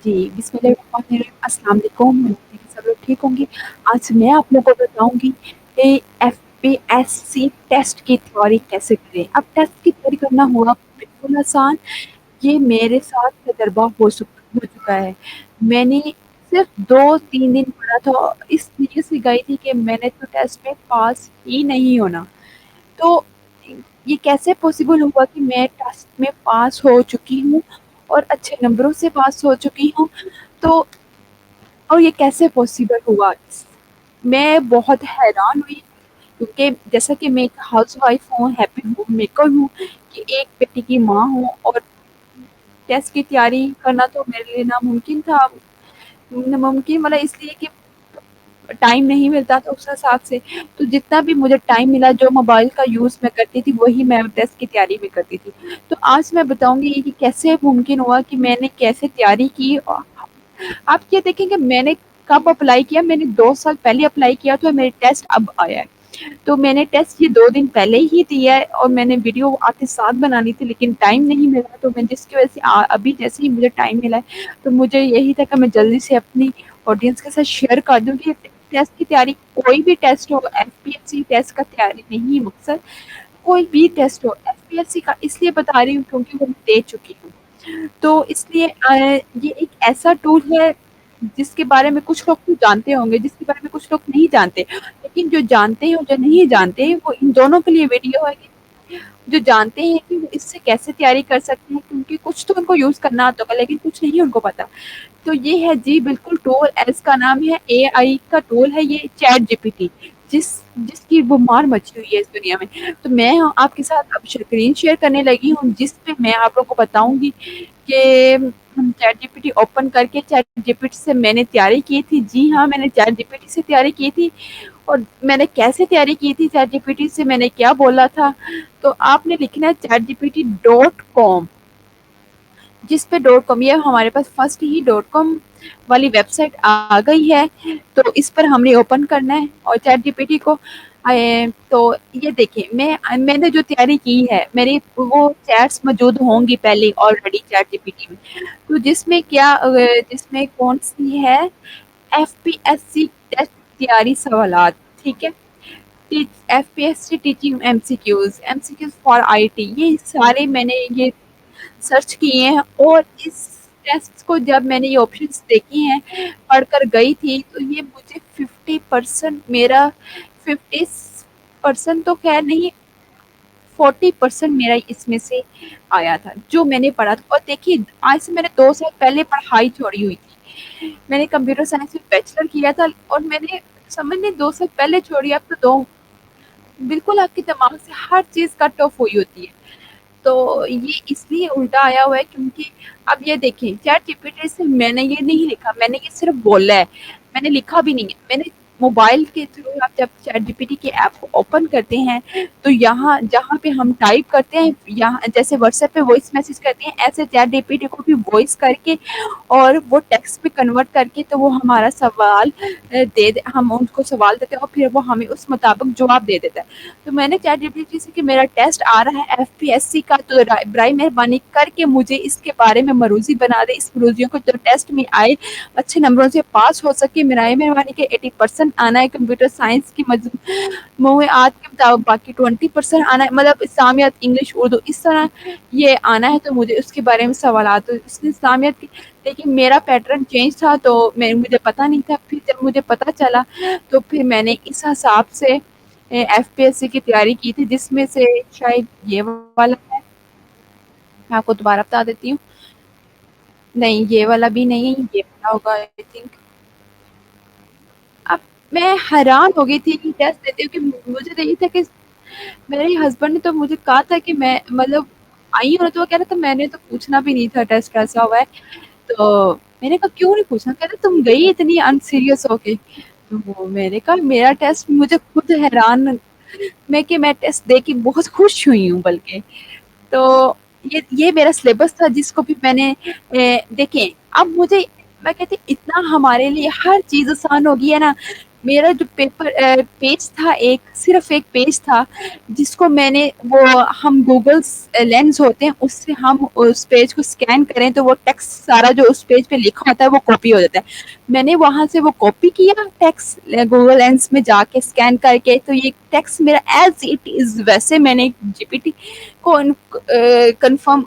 जी, बिस्मिल्लाहिर्रहमानिर्रहीम। अस्सलाम वालेकुम। उम्मीद है कि सब लोग ठीक होंगे। आज मैं आप लोगों को बताऊँगी कि एफपीएससी टेस्ट की तैयारी कैसे करें। अब टेस्ट की तैयारी करना हुआ बिल्कुल आसान, ये मेरे साथ तजर्बा हो चुका है। मैंने सिर्फ़ 2-3 दिन पढ़ा था, इस नीयत से गई थी कि मैंने तो टेस्ट में पास ही नहीं होना। तो ये कैसे पॉसिबल हुआ कि मैं टेस्ट में पास हो चुकी हूँ और अच्छे नंबरों से पास हो चुकी हूँ। तो और ये कैसे पॉसिबल हुआ? मैं बहुत हैरान हुई क्योंकि जैसा कि मैं एक हाउसवाइफ हूँ, हैप्पी होममेकर हूँ, कि एक बेटी की माँ हूँ और टेस्ट की तैयारी करना तो मेरे लिए नामुमकिन था। नामुमकिन मतलब इसलिए कि टाइम नहीं मिलता था उस हिसाब से। तो जितना भी मुझे टाइम मिला, जो मोबाइल का यूज़ मैं करती थी, वही मैं टेस्ट की तैयारी में करती थी। तो आज मैं बताऊँगी कि कैसे मुमकिन हुआ कि मैंने कैसे तैयारी की। आप ये देखें कि मैंने कब अप्लाई किया, मैंने 2 साल पहले अप्लाई किया था, मेरे टेस्ट अब आया है। तो मैंने टेस्ट ये 2 दिन पहले ही दिया है और मैंने वीडियो आपके साथ बनानी थी, लेकिन टाइम नहीं मिला, तो मैं जिसकी वजह से अभी जैसे ही मुझे टाइम मिला है, तो मुझे यही था कि मैं जल्दी से अपनी ऑडियंस के साथ शेयर कर दूँ कि टेस्ट की तैयारी, कोई भी टेस्ट हो, एफपीएससी टेस्ट का तैयारी नहीं मकसद, कोई भी टेस्ट हो, एफपीएससी का इसलिए बता रही हूँ क्योंकि वो मैं दे चुकी हूँ। तो इसलिए ये एक ऐसा टूल है जिसके बारे में कुछ लोग तो जानते होंगे, जिसके बारे में कुछ लोग नहीं जानते। लेकिन जो जानते हैं और जो नहीं जानते हैं, वो इन दोनों के लिए वीडियो है कि जो जानते हैं कि वो इससे कैसे तैयारी कर सकते हैं, क्योंकि कुछ तो उनको यूज़ करना आता होगा, लेकिन कुछ नहीं उनको पता। तो ये है जी बिल्कुल टूल, इसका नाम है एआई का टूल है ये चैट जीपीटी, जिसकी बुमार मची हुई है इस दुनिया में। तो मैं आपके साथ अब स्क्रीन शेयर करने लगी हूँ, जिस पे मैं आप लोगों को बताऊँगी कि हम चैट जीपीटी ओपन करके चैट जीपीटी से मैंने तैयारी की थी। जी हाँ, मैंने चैट जीपीटी से तैयारी की थी और मैंने कैसे तैयारी की थी चैट जीपीटी से, मैंने क्या बोला था। तो आपने लिखना है chatgpt.com, जिस पे डॉट कॉम, ये हमारे पास फर्स्ट ही डॉट कॉम वाली वेबसाइट आ गई है। तो इस पर हमने ओपन करना है और चैट जीपीटी को तो ये देखिए, मैंने जो तैयारी की है, मेरी वो चैट्स मौजूद होंगी पहले ऑलरेडी चैट जीपीटी में। तो जिसमें क्या जिसमें कौन सी है, एफपीएससी टेस्ट तैयारी सवालात, ठीक है। FPSC teaching MCQs for IT, ये सारे मैंने ये सर्च किए हैं। और इस टेस्ट को जब मैंने ये ऑप्शंस देखी हैं, पढ़कर गई थी, तो ये मुझे 50% मेरा 50% तो खैर नहीं, 40% मेरा इसमें से आया था जो मैंने पढ़ा था। और देखिए, आज से मैंने 2 साल पहले पढ़ाई छोड़ी हुई थी, मैंने कंप्यूटर साइंस में बैचलर किया था और मैंने समझने 2 साल पहले छोड़ी। अब तो दो बिल्कुल आपके दिमाग से हर चीज़ कट ऑफ हुई होती है। तो ये इसलिए उल्टा आया हुआ है क्योंकि अब ये देखें, चैट जीपीटी से मैंने ये नहीं लिखा, मैंने ये सिर्फ बोला है, मैंने लिखा भी नहीं है। मैंने मोबाइल के थ्रू, आप जब चैट जीपीटी के ऐप को ओपन करते हैं, तो यहाँ जहाँ पे हम टाइप करते हैं, यहाँ जैसे व्हाट्सएप पे वॉइस मैसेज करते हैं, ऐसे चैट जीपीटी को भी वॉइस करके और वो टेक्स्ट में कन्वर्ट करके, तो वो हमारा सवाल हम उनको सवाल देते हैं और फिर वो हमें उस मुताबिक जवाब दे देता है। तो मैंने चैट जीपीटी से कि मेरा टेस्ट आ रहा है एफपीएससी का, तो बराए मेहरबानी करके मुझे इसके बारे में मरूजी बना दे, इस मरूजियों को जो टेस्ट में आए अच्छे नंबरों से पास हो सके। बराए मेहरबानी के 80% आना है कंप्यूटर साइंस की मौज़ूआत के मुताबिक, बाकी 20% आना है, मतलब इस्लामियत, इंग्लिश, उर्दू, इस तरह ये आना है। तो मुझे उसके बारे में सवाल, तो इसने इस्लामियत की, लेकिन मेरा पैटर्न चेंज था, तो मुझे पता नहीं था। फिर जब मुझे पता चला, तो फिर मैंने इस हिसाब से एफपीएससी की तैयारी की थी, जिसमें से शायद ये वाला है, मैं आपको दोबारा बता देती हूँ। नहीं, ये वाला भी नहीं, ये वाला होगा आई थिंक। अब मैं हैरान हो गई थी कि टेस्ट देती हूँ कि मुझे तो ये था कि मेरे हस्बैंड ने तो मुझे कहा था कि मैं मतलब आई हूँ ना, तो वो कह रहा था मैंने तो पूछना भी नहीं था टेस्ट कैसा हुआ है। तो मैंने कहा क्यों नहीं पूछा? कह रहा तुम गई इतनी अनसीरियस होके। तो मैंने कहा मेरा टेस्ट, मुझे खुद हैरान मैं कि मैं टेस्ट दे के बहुत खुश हुई हूँ बल्कि। तो ये मेरा सिलेबस था जिसको भी मैंने देखें, अब मुझे, मैं कहती इतना हमारे लिए हर चीज़ आसान हो गई है ना, میرا جو پیج تھا، ایک صرف ایک پیج تھا جس کو میں نے وہ ہم گوگل لینس ہوتے ہیں اس سے ہم اس پیج کو اسکین کریں تو وہ ٹیکسٹ سارا جو اس پیج پہ لکھا ہوتا ہے وہ کاپی ہو جاتا ہے. میں نے وہاں سے وہ کاپی کیا ٹیکسٹ گوگل لینس میں جا کے اسکین کر کے، تو یہ ٹیکسٹ میرا ایز اٹ از ویسے میں نے جی پی ٹی کو کنفرم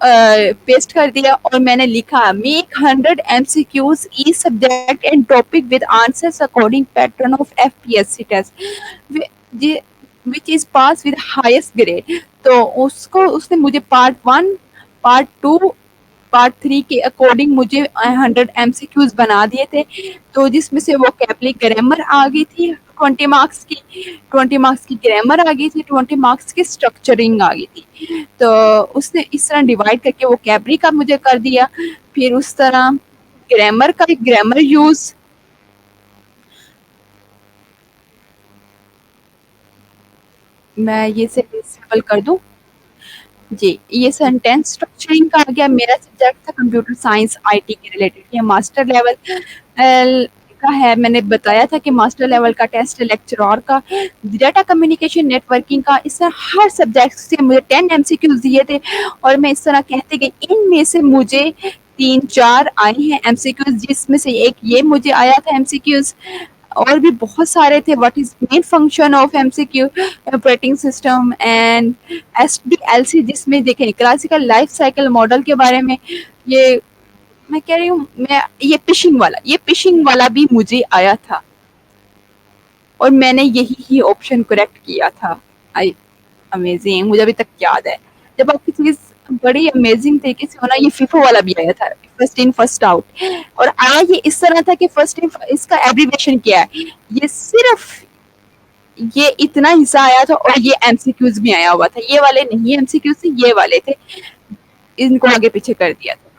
پیسٹ کر دیا اور میں نے لکھا make 100 MCQs a subject and topic with answers according pattern of FPSC test which is pass with highest grade. تو اس نے مجھے پارٹ 1 پارٹ 2 پارٹ 3 کے اکارڈنگ مجھے 100 MCQs بنا دیے تھے. تو جس میں سے وہ کیپلی گرامر آ گئی تھی 20 مارکس کی گرامر آ گئی تھی، 20 مارکس کی اسٹرکچرنگ آ گئی تھی. تو اس نے اس طرح ڈیوائڈ کر کے وہ کیپری کا مجھے کر دیا. پھر اس طرح گرامر یوز. میں یہ سے ڈسیبل کر دوں. جی یہ سینٹینس اسٹرکچرنگ کا آ گیا. میرا سبجیکٹ تھا کمپیوٹر سائنس آئی ٹی کے ریلیٹڈ. یہ ماسٹر لیول کا ہے. میں نے بتایا تھا کہ ماسٹر لیول کا ٹیسٹ لیکچرار کا ڈیٹا کمیونیکیشن نیٹ ورکنگ کا. اس طرح ہر سبجیکٹ سے مجھے 10 MCQs دیے تھے اور میں اس طرح کہتے گئی. ان میں سے مجھے 3-4 آئی ہیں MCQs، جس میں سے ایک یہ مجھے آیا تھا MCQs. اور بھی بہت سارے تھے. What is main function of MCQ operating system and SDLC، جس میں دیکھیں کلاسیکل لائف سائیکل ماڈل کے بارے میں. یہ میں کہہ رہی ہوں یہ پشنگ والا بھی مجھے آیا تھا اور میں نے یہی ہی آپشن کریکٹ کیا تھا. امیزنگ، مجھے ابھی تک یاد ہے. جب آپ کی چیز بڑی امیزنگ طریقے سے ہونا. یہ فیفو والا بھی آیا تھا، فرسٹ ان فرسٹ آؤٹ. اور آیا یہ اس طرح تھا کہ فرسٹ ان، اس کا ایبریویشن کیا ہے. یہ صرف یہ اتنا حصہ آیا تھا اور یہ MCQs بھی آیا ہوا تھا. یہ والے نہیں MCQs تھے، یہ والے تھے. ان کو آگے پیچھے کر دیا تھا.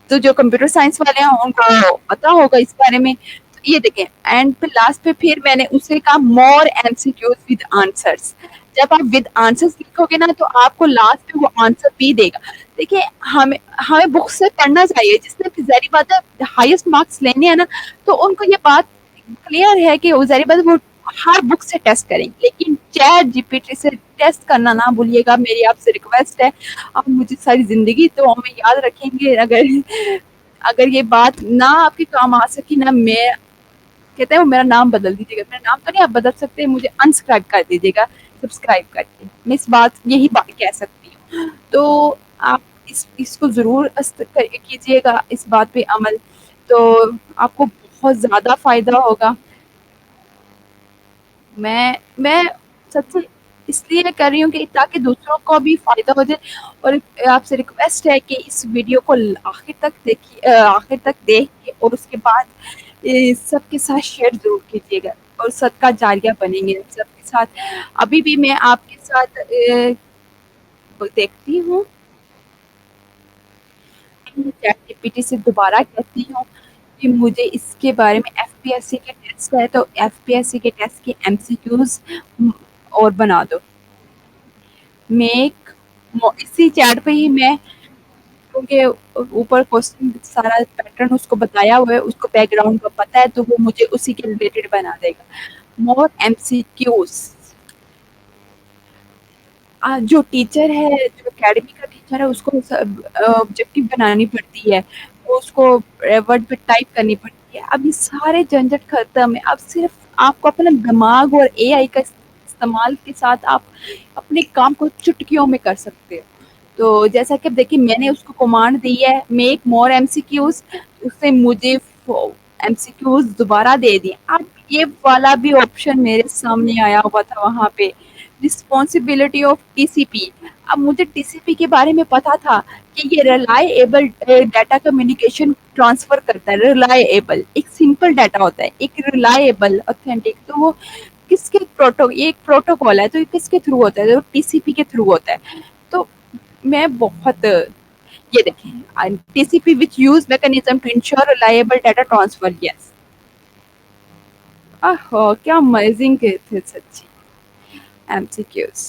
تو جو کمپیوٹر سائنس والے ہیں ان کو پتا ہوگا اس بارے میں. تو یہ دیکھیں اینڈ پہ لاسٹ پہ پھر میں نے اسے کہا مور MCQs ود آنسرس. جب آپ ود آنسرس لکھو گے نا تو آپ کو لاسٹ پہ وہ آنسر بھی دے گا. دیکھیے ہمیں بک سے پڑھنا چاہیے. جس نے ظاہری بات ہے ہائیسٹ مارکس لینے ہیں نا، تو ان کو یہ بات کلیئر ہے کہ ظاہری بات وہ ہر بک سے ٹیسٹ کریں. لیکن چیٹ جی پی ٹی سے ٹیسٹ کرنا نہ بھولیے گا. میری آپ سے ریکویسٹ ہے، آپ مجھے ساری زندگی تو ہمیں یاد رکھیں گے. اگر یہ بات نہ آپ کے کام آ سکی نا، میں کہتے ہیں وہ میرا نام بدل دیجیے گا. میرا نام تو نہیں آپ بدل سکتے، مجھے انسکرائب کر دیجیے گا، سبسکرائب کر کے. میں یہی بات کہہ سکتی ہوں. تو آپ اس کو ضرور کیجیے گا، اس بات پہ عمل. تو آپ کو بہت زیادہ فائدہ ہوگا. میں سب سے اس لیے کر رہی ہوں کہ تاکہ دوسروں کو بھی فائدہ ہو جائے. اور آپ سے ریکویسٹ ہے کہ اس ویڈیو کو آخر تک دیکھیے، آخر تک دیکھ کے اور اس کے بعد سب کے ساتھ شیئر ضرور کیجیے گا اور صدقہ جاریہ بنیں گے سب کے ساتھ. ابھی بھی میں آپ کے ساتھ دیکھتی ہوں چیٹ جی پی ٹی سے دوبارہ کہتی ہوں کہ مجھے اس کے بارے میں FPSC کے ٹیسٹ ہے تو FPSC کے ٹیسٹ کے MCQs اور بنا دو. میک اسی چیٹ پہ ہی میں، کیونکہ اوپر کوسچن سارا پیٹرن اس کو بتایا ہوا ہے، اس کو بیک گراؤنڈ کا پتا ہے، تو وہ مجھے اسی کے ریلیٹڈ بنا دے گا. مور MCQs. جو ٹیچر ہے، جو اکیڈمی کا ٹیچر ہے، اس کو آبجیکٹو بنانی پڑتی ہے، اس کو ورڈ پہ ٹائپ کرنی پڑتی ہے. اب یہ سارے جھنجھٹ ختم ہے. اب صرف آپ کو اپنا دماغ اور AI کا استعمال کے ساتھ آپ اپنے کام کو چٹکیوں میں کر سکتے ہو. تو جیسا کہ دیکھیے میں نے اس کو کمانڈ دی ہے میک مور MCQs، اس سے مجھے MCQs دوبارہ دے دیے. اب یہ والا بھی آپشن میرے سامنے آیا ہوا تھا وہاں پہ، رسپانسبلٹی آف TCP. اب مجھے TCP کے بارے میں پتا تھا کہ یہ ریلائبل ڈیٹا کمیونیکیشن ٹرانسفر کرتا ہے. ریلائبل ایک سمپل ڈیٹا ہوتا ہے، ایک ریلائبل اوتھینٹک. تو وہ کس کے یہ ایک پروٹوکال ہے، تو یہ کس کے تھرو ہوتا ہے؟ تو TCP کے تھرو ہوتا ہے. تو میں بہت یہ دیکھیں TCP which use mechanism to ensure reliable data transfer. Yes. کیا امیزنگ تھے سچی MCQs.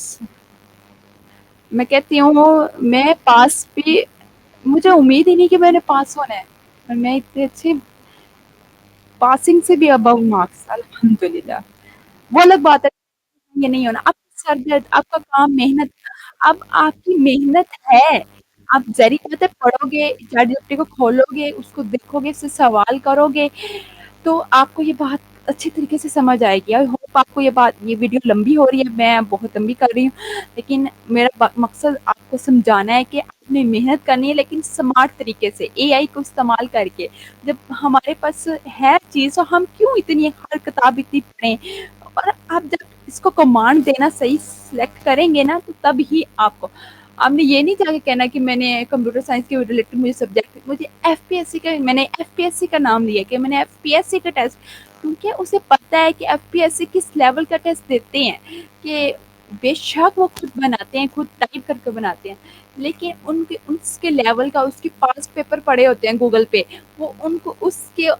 میں کہتی ہوں میں پاس بھی، مجھے امید ہی نہیں کہ میں نے پاس ہونا ہے. اور میں اتنے اچھے पासिंग से भी अबव मार्क्स अल्हम्दुलिल्लाह। वो अलग बात है, ये नहीं होना। आपका सर दर्द, आपका काम, मेहनत, अब आपकी मेहनत है। आप ज़ाहिर-सी बात है पढ़ोगे, चैटजीपीटी को खोलोगे, उसको देखोगे, उससे सवाल करोगे, तो आपको ये बात अच्छी तरीके से समझ आएगी। आई होप आपको ये वीडियो लंबी हो रही है, मैं बहुत लंबी कर रही हूँ, लेकिन मेरा मकसद आपको समझाना है कि आपने मेहनत करनी है लेकिन स्मार्ट तरीके से, एआई को इस्तेमाल करके। जब हमारे पास है चीज़ तो हम क्यों इतनी हर किताब इतनी पढ़ें, और आप जब इसको कमांड देना सही सिलेक्ट करेंगे ना, तो तब ही आपने ये नहीं जाके कहना कि मैंने कंप्यूटर साइंस के रिलेटेड मुझे सब्जेक्ट, मुझे मैंने एफपीएससी का नाम लिया कि मैंने एफपीएससी का टेस्ट, क्योंकि उसे पता है कि एफपीएससी किस लेवल का टेस्ट देते हैं, कि बेशक वो खुद बनाते हैं, खुद टाइप करके बनाते हैं, लेकिन उनके उसके लेवल का उसके पास पेपर पड़े होते हैं गूगल पे, वो उनको उसके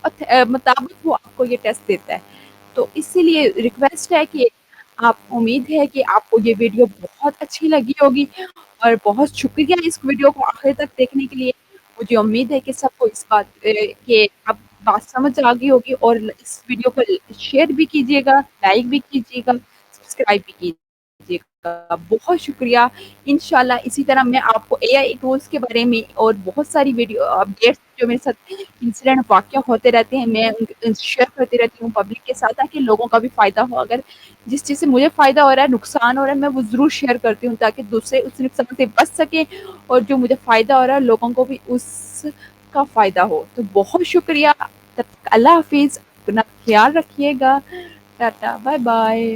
मुताबिक वो आपको ये टेस्ट देता है। तो इसीलिए रिक्वेस्ट है कि आप, उम्मीद है कि आपको ये वीडियो बहुत अच्छी लगी होगी, और बहुत शुक्रिया इस वीडियो को आखिर तक देखने के लिए। मुझे उम्मीद है कि सबको इस बात के अब बात समझ आ गई होगी, और इस वीडियो को शेयर भी कीजिएगा, लाइक भी कीजिएगा, सब्सक्राइब भी कीजिएगा। बहुत शुक्रिया। इंशाल्लाह इसी तरह मैं आपको एआई टूल्स के बारे में और बहुत सारी वीडियो अपडेट्स जो मेरे साथ इंसिडेंट वाक़या होते रहते हैं, मैं शेयर करती रहती हूँ पब्लिक के साथ, ताकि लोगों का भी फ़ायदा हो। अगर जिस चीज़ से मुझे फ़ायदा हो रहा है, नुकसान हो रहा है, मैं वो ज़रूर शेयर करती हूँ, ताकि दूसरे उस नुकसान से बच सकें, और जो मुझे फ़ायदा हो रहा है, लोगों को भी उसका फ़ायदा हो। तो बहुत शुक्रिया। तब तक अल्लाह हाफ़िज़, अपना ख़्याल रखिएगा। टाटा, बाय-बाय।